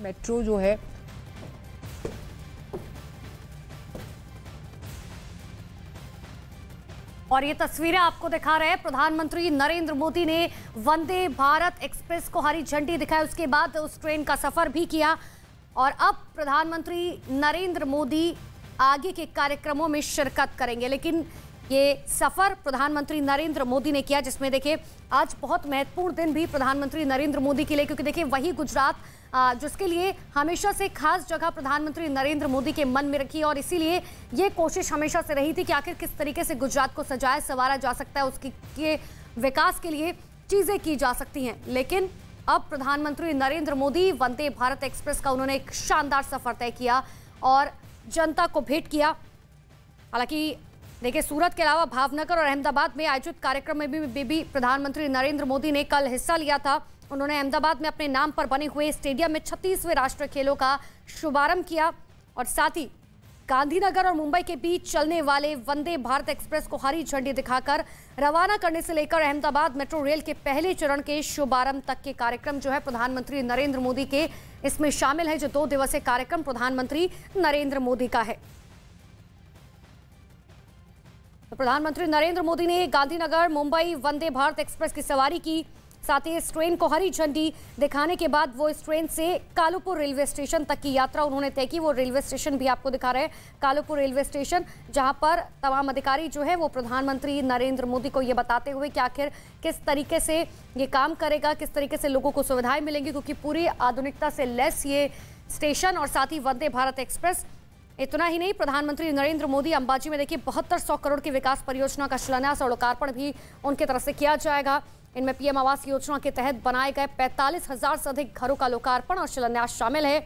Metro जो है और ये तस्वीरें आपको दिखा रहे हैं। प्रधानमंत्री नरेंद्र मोदी ने वंदे भारत एक्सप्रेस को हरी झंडी दिखाई, उसके बाद उस ट्रेन का सफर भी किया और अब प्रधानमंत्री नरेंद्र मोदी आगे के कार्यक्रमों में शिरकत करेंगे। लेकिन ये सफर प्रधानमंत्री नरेंद्र मोदी ने किया, जिसमें देखिए आज बहुत महत्वपूर्ण दिन भी प्रधानमंत्री नरेंद्र मोदी के लिए, क्योंकि देखिए वही गुजरात जिसके लिए हमेशा से खास जगह प्रधानमंत्री नरेंद्र मोदी के मन में रखी और इसीलिए ये कोशिश हमेशा से रही थी कि आखिर किस तरीके से गुजरात को सजाया संवारा जा सकता है, उसके विकास के लिए चीजें की जा सकती हैं। लेकिन अब प्रधानमंत्री नरेंद्र मोदी वंदे भारत एक्सप्रेस का उन्होंने एक शानदार सफर तय किया और जनता को भेंट किया। हालांकि देखिए सूरत के अलावा भावनगर और अहमदाबाद में आयोजित कार्यक्रम में भी प्रधानमंत्री नरेंद्र मोदी ने कल हिस्सा लिया था। उन्होंने अहमदाबाद में अपने नाम पर बने हुए स्टेडियम में 36वें राष्ट्रीय खेलों का शुभारंभ किया और साथ ही गांधीनगर और मुंबई के बीच चलने वाले वंदे भारत एक्सप्रेस को हरी झंडी दिखाकर रवाना करने से लेकर अहमदाबाद मेट्रो रेल के पहले चरण के शुभारंभ तक के कार्यक्रम जो है प्रधानमंत्री नरेंद्र मोदी के इसमें शामिल है। जो 2 दिवसीय कार्यक्रम प्रधानमंत्री नरेंद्र मोदी का है। तो प्रधानमंत्री नरेंद्र मोदी ने गांधीनगर मुंबई वंदे भारत एक्सप्रेस की सवारी की, साथ ही इस ट्रेन को हरी झंडी दिखाने के बाद वो इस ट्रेन से कालूपुर रेलवे स्टेशन तक की यात्रा उन्होंने तय की। वो रेलवे स्टेशन भी आपको दिखा रहे हैं, कालूपुर रेलवे स्टेशन, जहां पर तमाम अधिकारी जो है वो प्रधानमंत्री नरेंद्र मोदी को ये बताते हुए कि आखिर किस तरीके से ये काम करेगा, किस तरीके से लोगों को सुविधाएं मिलेंगी, क्योंकि पूरी आधुनिकता से लैस ये स्टेशन और साथ ही वंदे भारत एक्सप्रेस। इतना ही नहीं, प्रधानमंत्री नरेंद्र मोदी अंबाजी में देखिए 7200 करोड़ की विकास परियोजना का शिलान्यास और लोकार्पण भी उनकी तरफ से किया जाएगा। इनमें पीएम आवास योजना के तहत बनाए गए 45,000 से अधिक घरों का लोकार्पण और शिलान्यास शामिल है।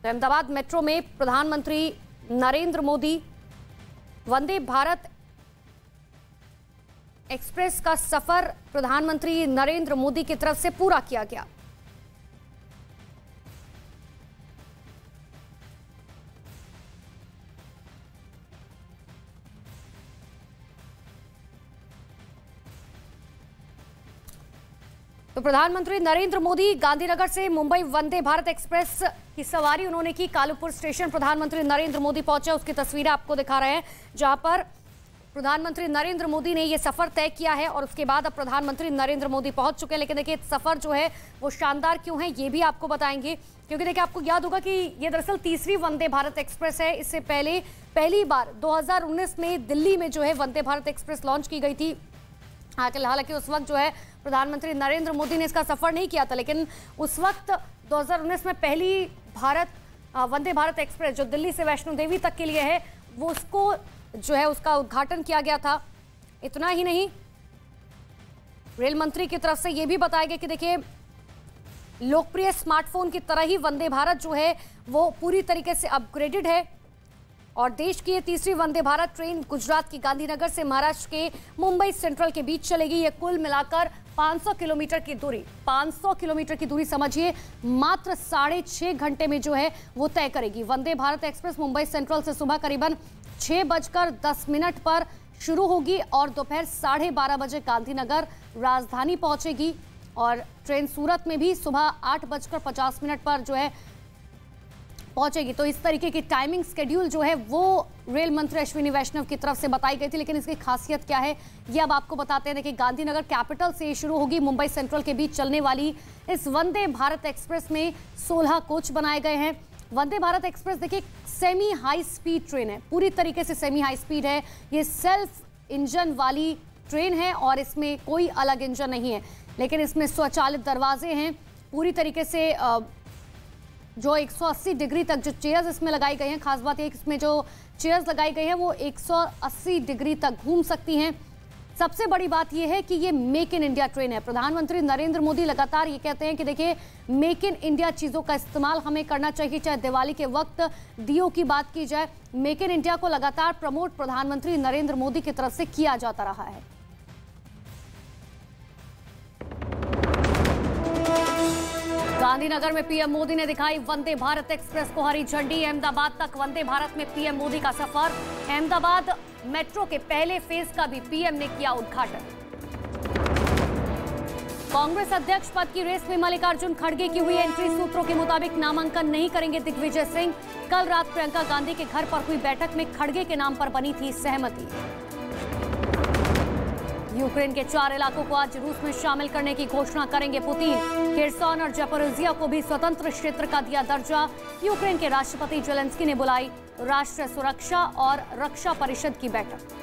अहमदाबाद मेट्रो में प्रधानमंत्री नरेंद्र मोदी वंदे भारत एक्सप्रेस का सफर प्रधानमंत्री नरेंद्र मोदी की तरफ से पूरा किया गया। तो प्रधानमंत्री नरेंद्र मोदी गांधीनगर से मुंबई वंदे भारत एक्सप्रेस की सवारी उन्होंने की। कालूपुर स्टेशन प्रधानमंत्री नरेंद्र मोदी पहुंचे, उसकी तस्वीरें आपको दिखा रहे हैं, जहां पर प्रधानमंत्री नरेंद्र मोदी ने यह सफर तय किया है और उसके बाद अब प्रधानमंत्री नरेंद्र मोदी पहुंच चुके हैं। लेकिन देखिए सफर जो है वो शानदार क्यों है ये भी आपको बताएंगे, क्योंकि देखिए आपको याद होगा कि ये दरअसल 3री वंदे भारत एक्सप्रेस है। इससे पहले पहली बार 2019 में दिल्ली में जो है वंदे भारत एक्सप्रेस लॉन्च की गई थी। हालांकि उस वक्त जो है प्रधानमंत्री नरेंद्र मोदी ने इसका सफर नहीं किया था, लेकिन उस वक्त 2019 में पहली वंदे भारत एक्सप्रेस जो दिल्ली से वैष्णो देवी तक के लिए है वो उसको जो है उसका उद्घाटन किया गया था। इतना ही नहीं, रेल मंत्री की तरफ से यह भी बताया गया कि देखिए लोकप्रिय स्मार्टफोन की तरह ही वंदे भारत जो है वो पूरी तरीके से अपग्रेडेड है और देश की ये 3री वंदे भारत ट्रेन गुजरात की गांधीनगर से महाराष्ट्र के मुंबई सेंट्रल के बीच चलेगी। ये कुल मिलाकर 500 किलोमीटर की दूरी, 500 किलोमीटर की दूरी समझिए मात्र 6.5 घंटे में जो है वो तय करेगी। वंदे भारत एक्सप्रेस मुंबई सेंट्रल से सुबह करीबन 6:10 पर शुरू होगी और दोपहर 12:30 बजे गांधीनगर राजधानी पहुंचेगी और ट्रेन सूरत में भी सुबह 8:50 पर जो है पहुंचेगी। तो इस तरीके की टाइमिंग शेड्यूल जो है वो रेल मंत्री अश्विनी वैष्णव की तरफ से बताई गई थी। लेकिन इसकी खासियत क्या है ये अब आपको बताते हैं। देखिए गांधीनगर कैपिटल से शुरू होगी, मुंबई सेंट्रल के बीच चलने वाली इस वंदे भारत एक्सप्रेस में 16 कोच बनाए गए हैं। वंदे भारत एक्सप्रेस देखिए सेमी हाई स्पीड ट्रेन है, पूरी तरीके से सेमी हाई स्पीड है। ये सेल्फ इंजन वाली ट्रेन है और इसमें कोई अलग इंजन नहीं है, लेकिन इसमें स्वचालित दरवाजे हैं। पूरी तरीके से जो 180 डिग्री तक जो चेयर्स इसमें लगाई गई हैं, खास बात है इसमें जो चेयर्स लगाई गई हैं वो 180 डिग्री तक घूम सकती हैं। सबसे बड़ी बात यह है कि ये मेक इन इंडिया ट्रेन है। प्रधानमंत्री नरेंद्र मोदी लगातार ये कहते हैं कि देखिए मेक इन इंडिया चीज़ों का इस्तेमाल हमें करना चाहिए, चाहे दिवाली के वक्त दियों की बात की जाए। मेक इन इंडिया को लगातार प्रमोट प्रधानमंत्री नरेंद्र मोदी की तरफ से किया जाता रहा है। गांधीनगर में पीएम मोदी ने दिखाई वंदे भारत एक्सप्रेस को हरी झंडी। अहमदाबाद तक वंदे भारत में पीएम मोदी का सफर। अहमदाबाद मेट्रो के पहले फेज का भी पीएम ने किया उद्घाटन। कांग्रेस अध्यक्ष पद की रेस में मल्लिकार्जुन खड़गे की हुई एंट्री। सूत्रों के मुताबिक नामांकन नहीं करेंगे दिग्विजय सिंह। कल रात प्रियंका गांधी के घर पर हुई बैठक में खड़गे के नाम पर बनी थी सहमति। यूक्रेन के 4 इलाकों को आज रूस में शामिल करने की घोषणा करेंगे पुतिन। खेरसोन और जापोरिजिया को भी स्वतंत्र क्षेत्र का दिया दर्जा। यूक्रेन के राष्ट्रपति जेलेंस्की ने बुलाई राष्ट्रीय सुरक्षा और रक्षा परिषद की बैठक।